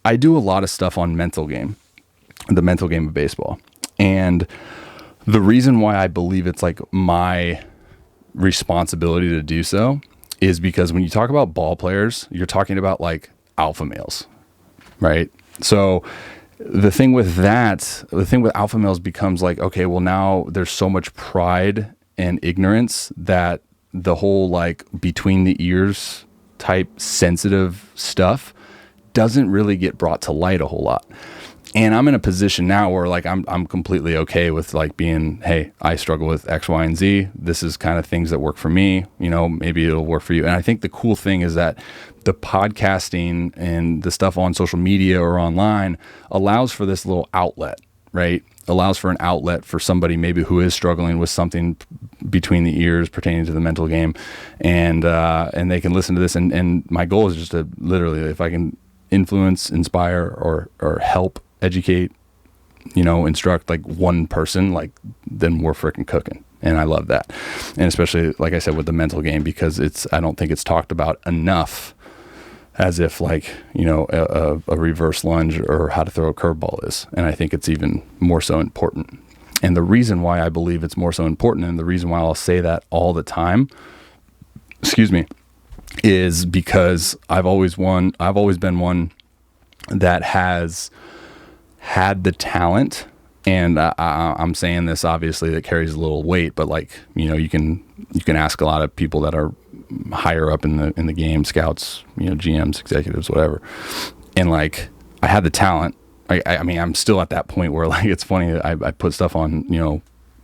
I do a lot of stuff on the mental game of baseball. And the reason why I believe it's like my responsibility to do so is because when you talk about ball players, you're talking about like alpha males, right? So the thing with alpha males becomes like, okay, well now there's so much pride and ignorance that the whole like between the ears type sensitive stuff doesn't really get brought to light a whole lot. And I'm in a position now where like I'm completely okay with like being, hey, I struggle with X, Y, and Z. This is kind of things that work for me. You know, maybe it'll work for you. And I think the cool thing is that the podcasting and the stuff on social media or online allows for this little outlet, right? Allows for an outlet for somebody maybe who is struggling with something between the ears pertaining to the mental game, and they can listen to this. And my goal is just to literally, if I can influence, inspire, or help educate, you know, instruct like one person, like then we're freaking cooking. And I love that. And especially, like I said, with the mental game, because I don't think it's talked about enough as if like, you know, a reverse lunge or how to throw a curveball is. And I think it's even more so important. And the reason why I believe it's more so important, and the reason why I'll say that all the time, is because I've always been one that has had the talent, and I'm saying this obviously that carries a little weight, but like, you know, you can ask a lot of people that are higher up in the game, scouts, you know, GMs, executives, whatever. And like, I had the talent. I mean, I'm still at that point where like, it's funny that I put stuff on, you know,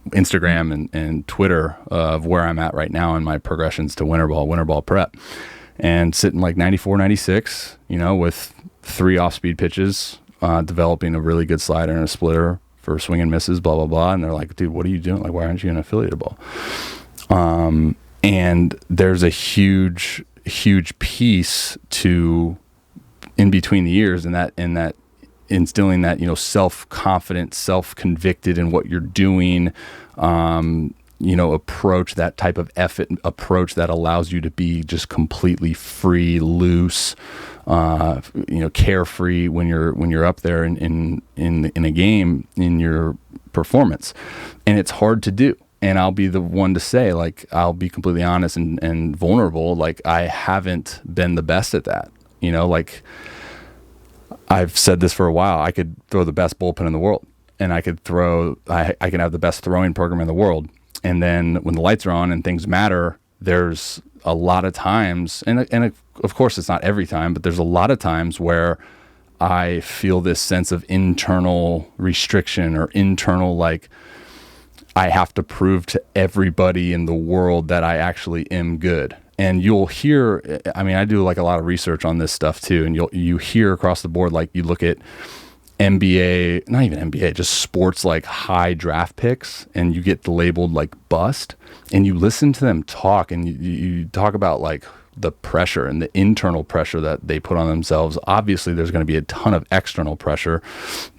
Instagram and Twitter of where I'm at right now in my progressions to winter ball prep, and sitting like 94, 96, you know, with 3 off-speed pitches, developing a really good slider and a splitter for swing and misses, blah, blah, blah. And they're like, dude, what are you doing? Like, why aren't you an affiliated ball? And there's a huge, huge piece to in between the years, and that instilling that, you know, self-confident, self-convicted in what you're doing, you know, approach, that type of effort approach that allows you to be just completely free, loose, you know, carefree when you're up there in a game, in your performance. And it's hard to do. And I'll be the one to say, like, I'll be completely honest and vulnerable. Like, I haven't been the best at that. You know, like, I've said this for a while. I could throw the best bullpen in the world, and I can have the best throwing program in the world. And then when the lights are on and things matter, there's a lot of times, and of course it's not every time, but there's a lot of times where I feel this sense of internal restriction or internal, like, I have to prove to everybody in the world that I actually am good. And you'll hear, I mean, I do like a lot of research on this stuff too. And you hear across the board, like, you look at NBA, not even NBA, just sports, like high draft picks, and you get labeled like bust, and you listen to them talk, and you talk about like the pressure and the internal pressure that they put on themselves. Obviously there's going to be a ton of external pressure,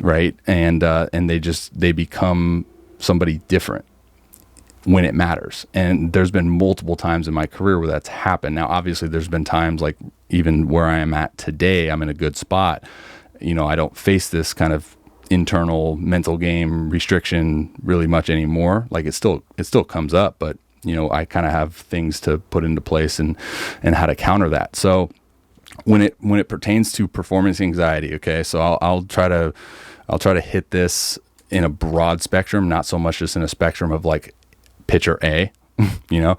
right? And they become somebody different when it matters. And there's been multiple times in my career where that's happened. Now, obviously there's been times, like even where I am at today, I'm in a good spot. You know, I don't face this kind of internal mental game restriction really much anymore. Like, it still comes up, but you know, I kind of have things to put into place and how to counter that. So when it pertains to performance anxiety, okay, so I'll try to hit this in a broad spectrum, not so much just in a spectrum of like pitcher A, you know.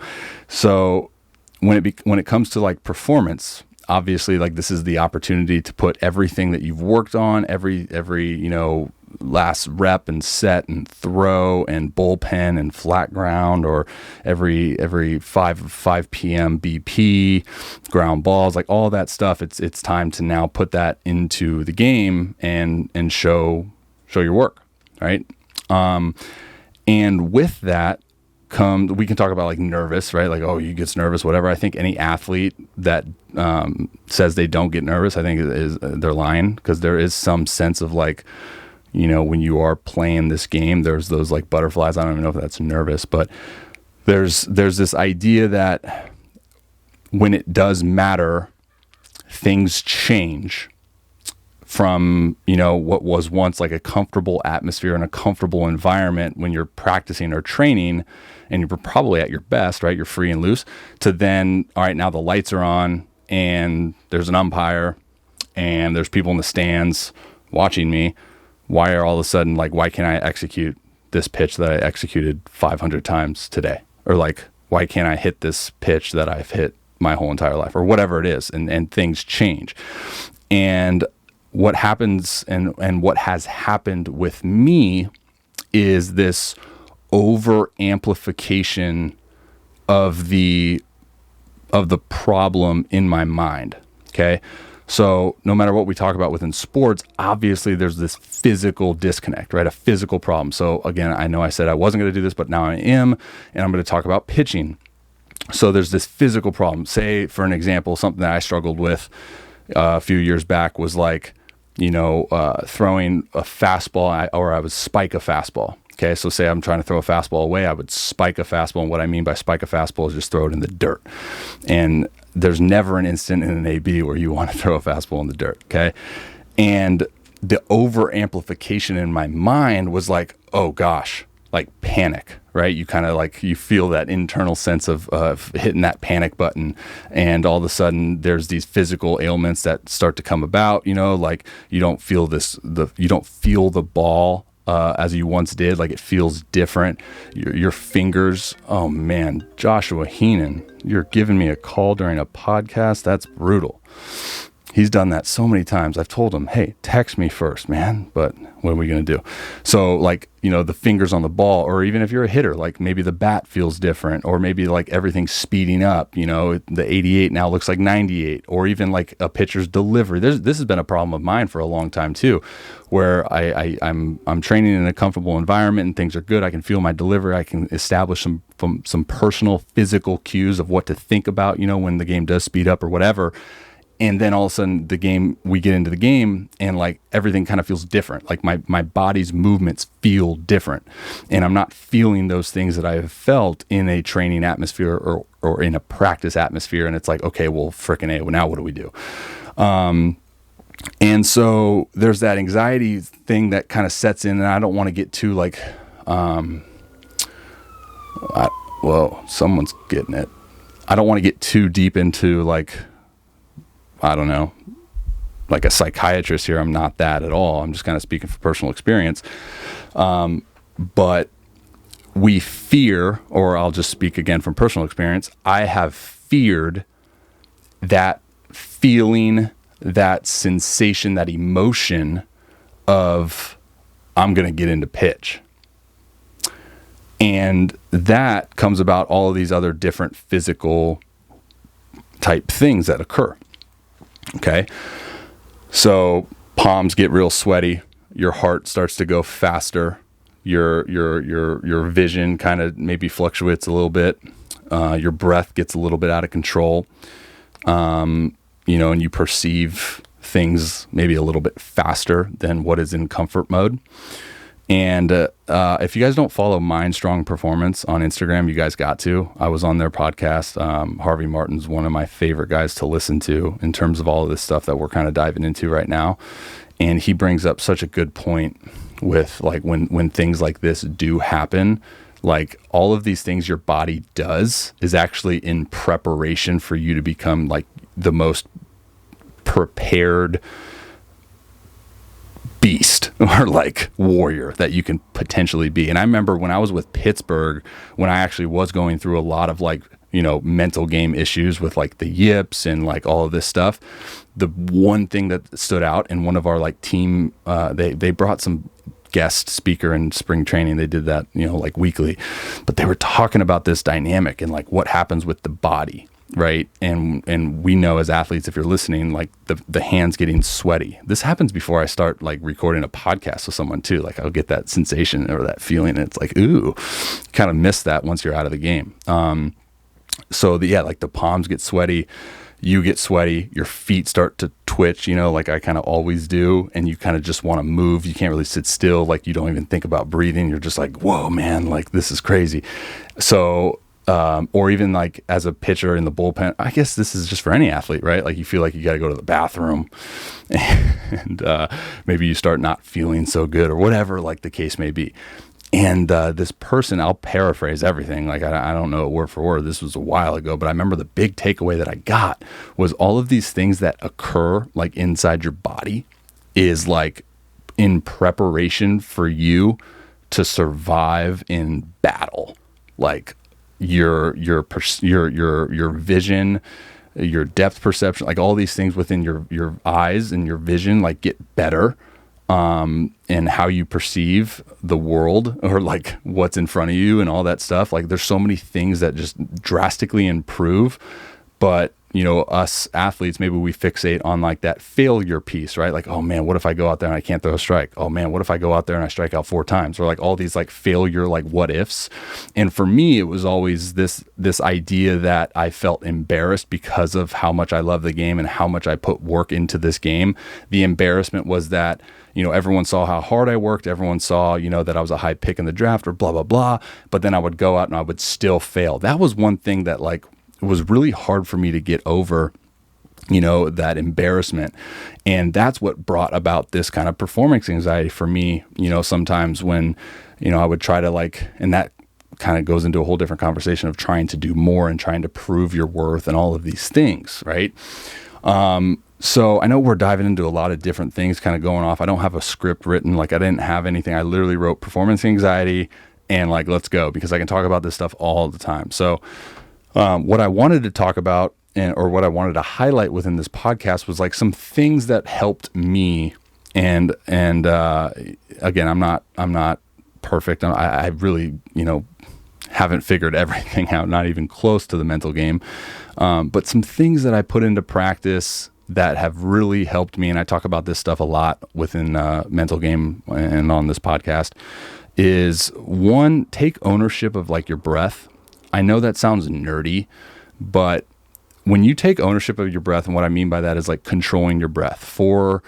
So when it comes to like performance, obviously, like, this is the opportunity to put everything that you've worked on, every you know, last rep and set and throw and bullpen and flat ground, or every 5 p.m. BP, ground balls, like all that stuff. It's time to now put that into the game and show your work, right? And with that we can talk about like nervous, right? Like, oh, you get nervous, whatever. I think any athlete that says they don't get nervous, I think they're lying, because there is some sense of like, you know, when you are playing this game, there's those like butterflies. I don't even know if that's nervous, but there's this idea that when it does matter, things change from, you know, what was once like a comfortable atmosphere and a comfortable environment when you're practicing or training and you're probably at your best, right? You're free and loose, to then, all right, now the lights are on and there's an umpire and there's people in the stands watching me. Why are all of a sudden, like, why can't I execute this pitch that I executed 500 times today? Or like, why can't I hit this pitch that I've hit my whole entire life, or whatever it is? And things change. And what happens and what has happened with me is this over amplification of the problem in my mind. Okay. So no matter what we talk about within sports, obviously there's this physical disconnect, right? A physical problem. So again, I know I said I wasn't going to do this, but now I am, and I'm going to talk about pitching. So there's this physical problem. Say, for an example, something that I struggled with a few years back was like, you know, throwing a fastball, or I would spike a fastball. Okay, so say I'm trying to throw a fastball away, I would spike a fastball. And what I mean by spike a fastball is just throw it in the dirt. And there's never an instant in an AB where you want to throw a fastball in the dirt, okay? And the over amplification in my mind was like, oh gosh, like panic, right? You kind of like, you feel that internal sense of hitting that panic button, and all of a sudden there's these physical ailments that start to come about, you know, like you don't feel you don't feel the ball as you once did. Like it feels different. Your fingers, oh man, Joshua Heenan, you're giving me a call during a podcast? That's brutal. He's done that so many times. I've told him, hey, text me first, man. But what are we going to do? So like, you know, the fingers on the ball, or even if you're a hitter, like maybe the bat feels different, or maybe like everything's speeding up, you know, the 88 now looks like 98, or even like a pitcher's delivery. This has been a problem of mine for a long time too, where I'm training in a comfortable environment and things are good. I can feel my delivery. I can establish some personal physical cues of what to think about, you know, when the game does speed up or whatever. And then all of a sudden we get into the game and like everything kind of feels different. Like my body's movements feel different, and I'm not feeling those things that I have felt in a training atmosphere or in a practice atmosphere. And it's like, okay, well, frickin' A, well, now what do we do? And so there's that anxiety thing that kind of sets in, and I don't want to get too like, someone's getting it. I don't want to get too deep into like, I don't know, like a psychiatrist here. I'm not that at all. I'm just kind of speaking for personal experience. But we fear, or I'll just speak again from personal experience, I have feared that feeling, that sensation, that emotion of I'm going to get into pitch. And that comes about all of these other different physical type things that occur. Okay. So palms get real sweaty. Your heart starts to go faster. Your vision kind of maybe fluctuates a little bit. Your breath gets a little bit out of control. You know, and you perceive things maybe a little bit faster than what is in comfort mode. And if you guys don't follow Mind Strong Performance on Instagram, you guys got to. I was on their podcast. Harvey Martin's one of my favorite guys to listen to in terms of all of this stuff that we're kind of diving into right now. And he brings up such a good point with like when things like this do happen, like all of these things your body does is actually in preparation for you to become like the most prepared beast or like warrior that you can potentially be. And I remember when I was with Pittsburgh, when I actually was going through a lot of like, you know, mental game issues with like the yips and like all of this stuff, the one thing that stood out in one of our like team, they brought some guest speaker in spring training. They did that, you know, like weekly, but they were talking about this dynamic and like what happens with the body. Right. And we know as athletes, if you're listening, like the hands getting sweaty, this happens before I start like recording a podcast with someone too. Like I'll get that sensation or that feeling. And it's like, ooh, kind of miss that once you're out of the game. Like the palms get sweaty, you get sweaty, your feet start to twitch, you know, like I kind of always do. And you kind of just want to move. You can't really sit still. Like you don't even think about breathing. You're just like, whoa, man, like this is crazy. So or even like as a pitcher in the bullpen. I guess this is just for any athlete, right? Like you feel like you got to go to the bathroom and maybe you start not feeling so good or whatever, like the case may be. And this person, I'll paraphrase everything. Like I don't know word for word. This was a while ago, but I remember the big takeaway that I got was all of these things that occur like inside your body is like in preparation for you to survive in battle. Like your vision, your depth perception, like all these things within your eyes and your vision, like get better. And how you perceive the world or like what's in front of you and all that stuff. Like there's so many things that just drastically improve, but you know, us athletes, maybe we fixate on like that failure piece, right? Like, oh man, what if I go out there and I can't throw a strike? Oh man, what if I go out there and I strike out 4 times? Or like all these like failure, like what ifs. And for me, it was always this idea that I felt embarrassed because of how much I love the game and how much I put work into this game. The embarrassment was that, you know, everyone saw how hard I worked. Everyone saw, you know, that I was a high pick in the draft or blah, blah, blah. But then I would go out and I would still fail. That was one thing that like, it was really hard for me to get over, you know, that embarrassment. And that's what brought about this kind of performance anxiety for me, you know, sometimes when, you know, I would try to like, and that kind of goes into a whole different conversation of trying to do more and trying to prove your worth and all of these things, right? So I know we're diving into a lot of different things kind of going off. I don't have a script written, like I didn't have anything. I literally wrote performance anxiety and like, let's go, because I can talk about this stuff all the time. So what I wanted to talk about or what I wanted to highlight within this podcast was like some things that helped me. And again, I'm not perfect. I really, you know, haven't figured everything out, not even close to the mental game. But some things that I put into practice that have really helped me. And I talk about this stuff a lot within mental game and on this podcast is one, take ownership of like your breath. I know that sounds nerdy, but when you take ownership of your breath, and what I mean by that is like controlling your breath, 4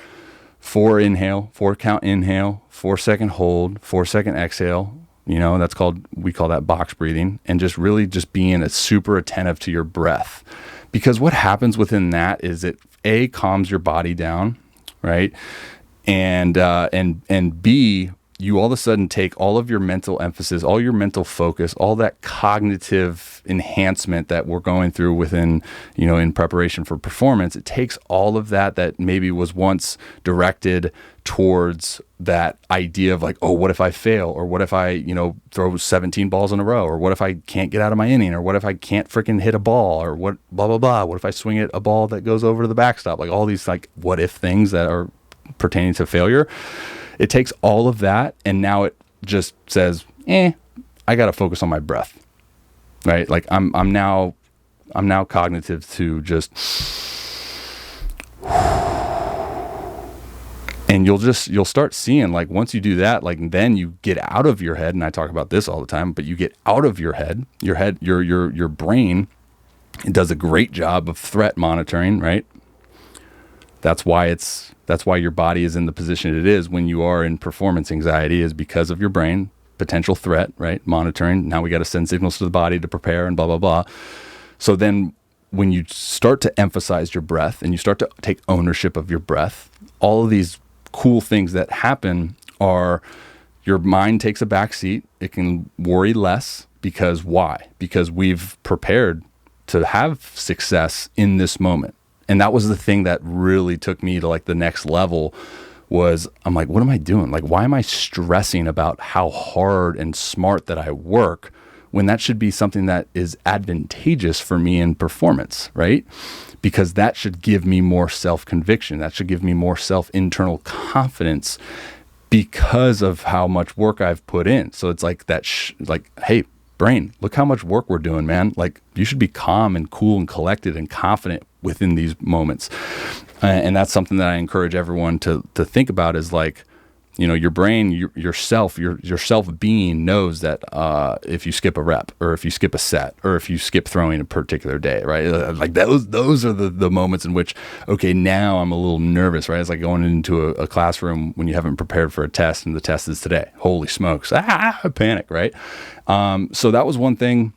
inhale, 4 count inhale, 4 second hold, 4 second exhale, you know, we call that box breathing, and just really just being super attentive to your breath. Because what happens within that is it calms your body down, right? And B, you all of a sudden take all of your mental emphasis, all your mental focus, all that cognitive enhancement that we're going through within, you know, in preparation for performance. It takes all of that maybe was once directed towards that idea of like, oh, what if I fail? Or what if I, you know, throw 17 balls in a row? Or what if I can't get out of my inning? Or what if I can't freaking hit a ball? Or what, blah, blah, blah. What if I swing at a ball that goes over to the backstop? Like all these like what if things that are pertaining to failure. It takes all of that, and now it just says, I got to focus on my breath, right? Like I'm now cognitive to just, and you'll start seeing like once you do that, like then you get out of your head, and I talk about this all the time, but you get out of your head, your brain, it does a great job of threat monitoring, right? That's why your body is in the position it is when you are in performance anxiety, is because of your brain, potential threat, right? Monitoring. Now we got to send signals to the body to prepare and blah, blah, blah. So then when you start to emphasize your breath and you start to take ownership of your breath, all of these cool things that happen are your mind takes a back seat. It can worry less because why? Because we've prepared to have success in this moment. And that was the thing that really took me to like the next level was I'm like, what am I doing? Like, why am I stressing about how hard and smart that I work when that should be something that is advantageous for me in performance, right? Because that should give me more self-conviction. That should give me more internal confidence because of how much work I've put in. So it's like that, hey, brain, look how much work we're doing, man. Like you should be calm and cool and collected and confident within these moments. And that's something that I encourage everyone to think about is like, you know, your brain, your self being knows that if you skip a rep or if you skip a set or if you skip throwing a particular day, right? Like those are the moments in which, okay, now I'm a little nervous, right? It's like going into a classroom when you haven't prepared for a test and the test is today. Holy smokes. Panic, right? So that was one thing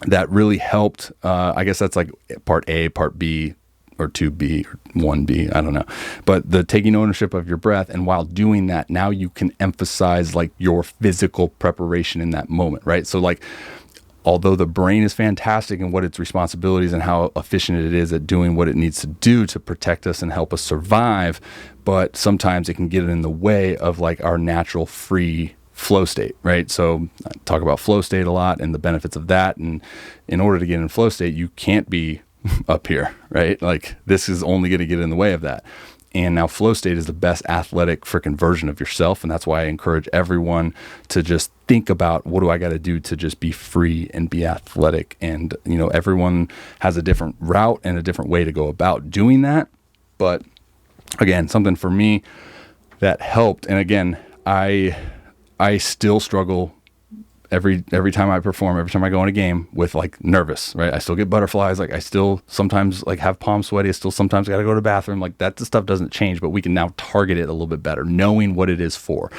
that really helped. I guess that's like part A, part B, or 2B, or 1B, I don't know. But the taking ownership of your breath, and while doing that, now you can emphasize like your physical preparation in that moment, right? So like, although the brain is fantastic in what its responsibilities and how efficient it is at doing what it needs to do to protect us and help us survive, but sometimes it can get in the way of like our natural free flow state, right? So I talk about flow state a lot and the benefits of that. And in order to get in flow state, you can't be up here, right? Like this is only going to get in the way of that. And now flow state is the best athletic freaking version of yourself. And that's why I encourage everyone to just think about, what do I got to do to just be free and be athletic? And, you know, everyone has a different route and a different way to go about doing that. But again, something for me that helped. And again, I still struggle every time I perform, every time I go in a game with like nervous, right? I still get butterflies. Like I still sometimes like have palms sweaty. I still sometimes got to go to the bathroom. Like that stuff doesn't change, but we can now target it a little bit better, knowing what it is for,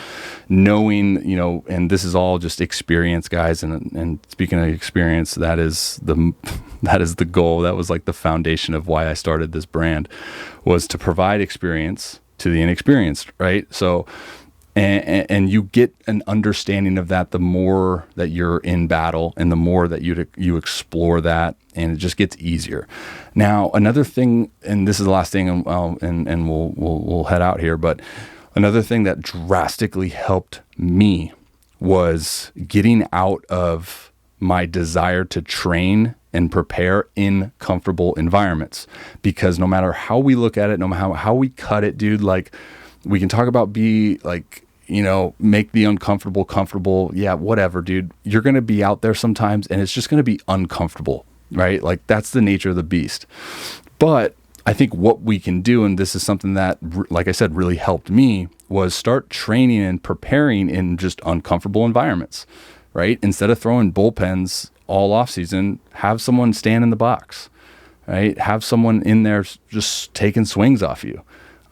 knowing, you know, and this is all just experience, guys. And speaking of experience, that is the goal. That was like the foundation of why I started this brand, was to provide experience to the inexperienced, right? So, and you get an understanding of that the more that you're in battle and the more that you explore that, and it just gets easier. Now, another thing, and this is the last thing, and we'll head out here, but another thing that drastically helped me was getting out of my desire to train and prepare in comfortable environments. Because no matter how we look at it, no matter how we cut it, dude, like we can talk about you know, make the uncomfortable comfortable. Yeah, whatever, dude. You're going to be out there sometimes and it's just going to be uncomfortable, right? Like that's the nature of the beast. But I think what we can do, and this is something that, like I said, really helped me, was start training and preparing in just uncomfortable environments, right? Instead of throwing bullpens all off season, have someone stand in the box, right? Have someone in there just taking swings off you,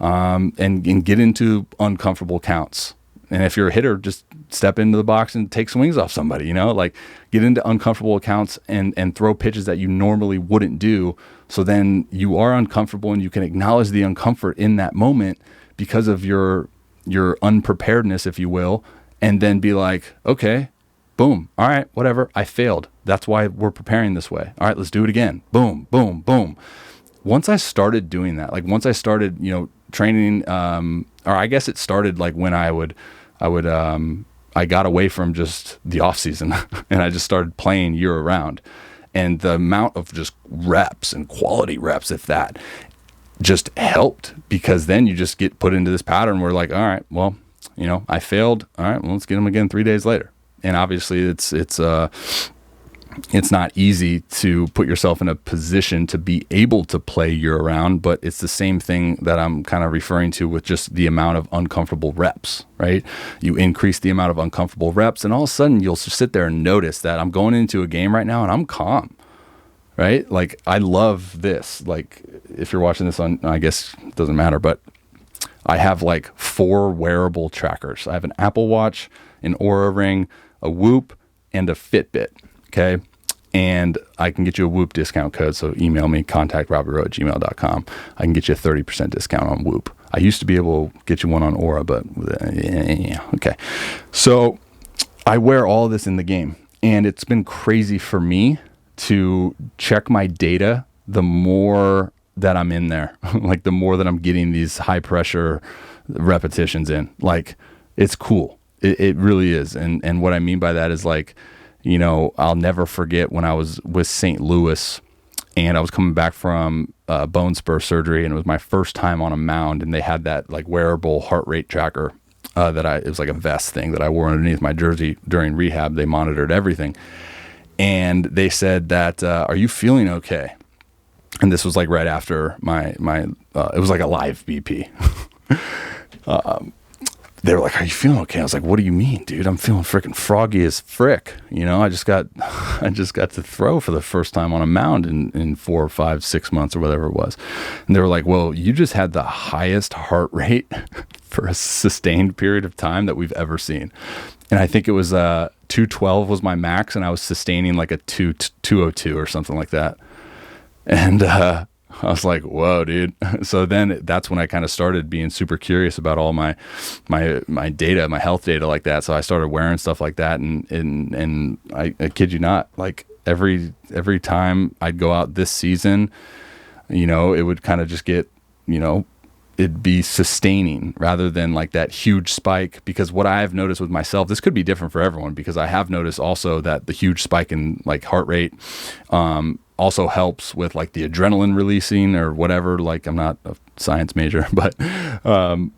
and get into uncomfortable counts. And if you're a hitter, just step into the box and take swings off somebody, you know, like get into uncomfortable accounts and throw pitches that you normally wouldn't do. So then you are uncomfortable and you can acknowledge the uncomfort in that moment because of your unpreparedness, if you will, and then be like, okay, boom. All right, whatever. I failed. That's why we're preparing this way. All right, let's do it again. Boom, boom, boom. Once I started doing that, like once I started, you know, training, or I guess it started like when I got away from just the off season and I just started playing year round, and the amount of just reps and quality reps, if that, just helped, because then you just get put into this pattern where like, all right, well, you know, I failed. All right, well, let's get them again 3 days later. And obviously it's not easy to put yourself in a position to be able to play year round, but it's the same thing that I'm kind of referring to with just the amount of uncomfortable reps, right? You increase the amount of uncomfortable reps, and all of a sudden you'll sit there and notice that I'm going into a game right now and I'm calm, right? Like I love this. Like if you're watching this on, I guess it doesn't matter, but I have like 4 wearable trackers. I have an Apple Watch, an Oura Ring, a Whoop, and a Fitbit. Okay. And I can get you a Whoop discount code. So email me, contact robbyrow@gmail.com. I can get you a 30% discount on Whoop. I used to be able to get you one on Oura, but yeah. Okay. So I wear all of this in the game, and it's been crazy for me to check my data the more that I'm in there, like the more that I'm getting these high pressure repetitions in. Like it's cool. It really is. And what I mean by that is like, you know, I'll never forget when I was with St. Louis and I was coming back from bone spur surgery, and it was my first time on a mound, and they had that like wearable heart rate tracker it was like a vest thing that I wore underneath my jersey during rehab. They monitored everything. And they said that, are you feeling okay? And this was like right after my it was like a live BP. They were like, are you feeling okay? I was like, what do you mean, dude? I'm feeling freaking froggy as frick. You know, I just got to throw for the first time on a mound in 4 or 5, 6 months or whatever it was. And they were like, well, you just had the highest heart rate for a sustained period of time that we've ever seen. And I think it was 212 was my max, and I was sustaining like a 202 or something like that. And I was like, whoa, dude. So then that's when I kind of started being super curious about all my data, my health data like that. So I started wearing stuff like that. And I kid you not, like every time I'd go out this season, you know, it would kind of just get, you know, it'd be sustaining rather than like that huge spike. Because what I've noticed with myself, this could be different for everyone, because I have noticed also that the huge spike in like heart rate also helps with like the adrenaline releasing or whatever. Like, I'm not a science major, but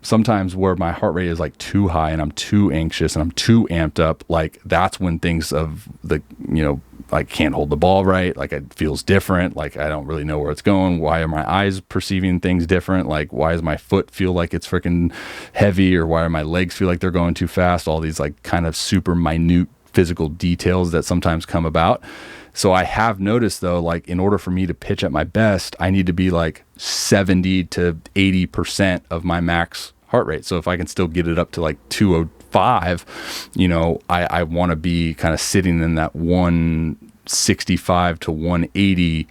sometimes where my heart rate is like too high and I'm too anxious and I'm too amped up, like that's when things of the, you know, I can't hold the ball right. Like it feels different. Like I don't really know where it's going. Why are my eyes perceiving things different? Like why does my foot feel like it's freaking heavy, or why do my legs feel like they're going too fast? All these like kind of super minute physical details that sometimes come about. So I have noticed though, like in order for me to pitch at my best, I need to be like 70 to 80% of my max heart rate. So if I can still get it up to like 205, you know, I want to be kind of sitting in that 165 to 180.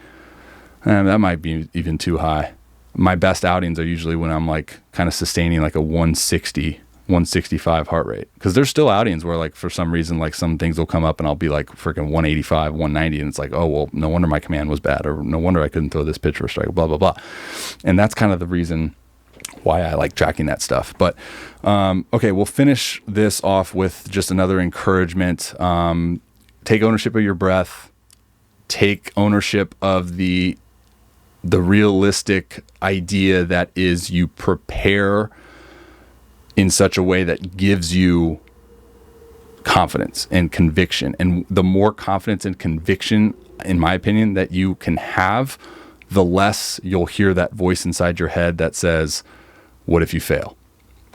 That might be even too high. My best outings are usually when I'm like kind of sustaining like a 160, 165 heart rate. Because there's still outings where like for some reason, like some things will come up and I'll be like freaking 185, 190. And it's like, oh, well, no wonder my command was bad, or no wonder I couldn't throw this pitch for a strike, blah, blah, blah. And that's kind of the reason why I like tracking that stuff. But okay, we'll finish this off with just another encouragement. Take ownership of your breath. Take ownership of the realistic idea that is you prepare in such a way that gives you confidence and conviction. And the more confidence and conviction, in my opinion, that you can have, the less you'll hear that voice inside your head that says, what if you fail?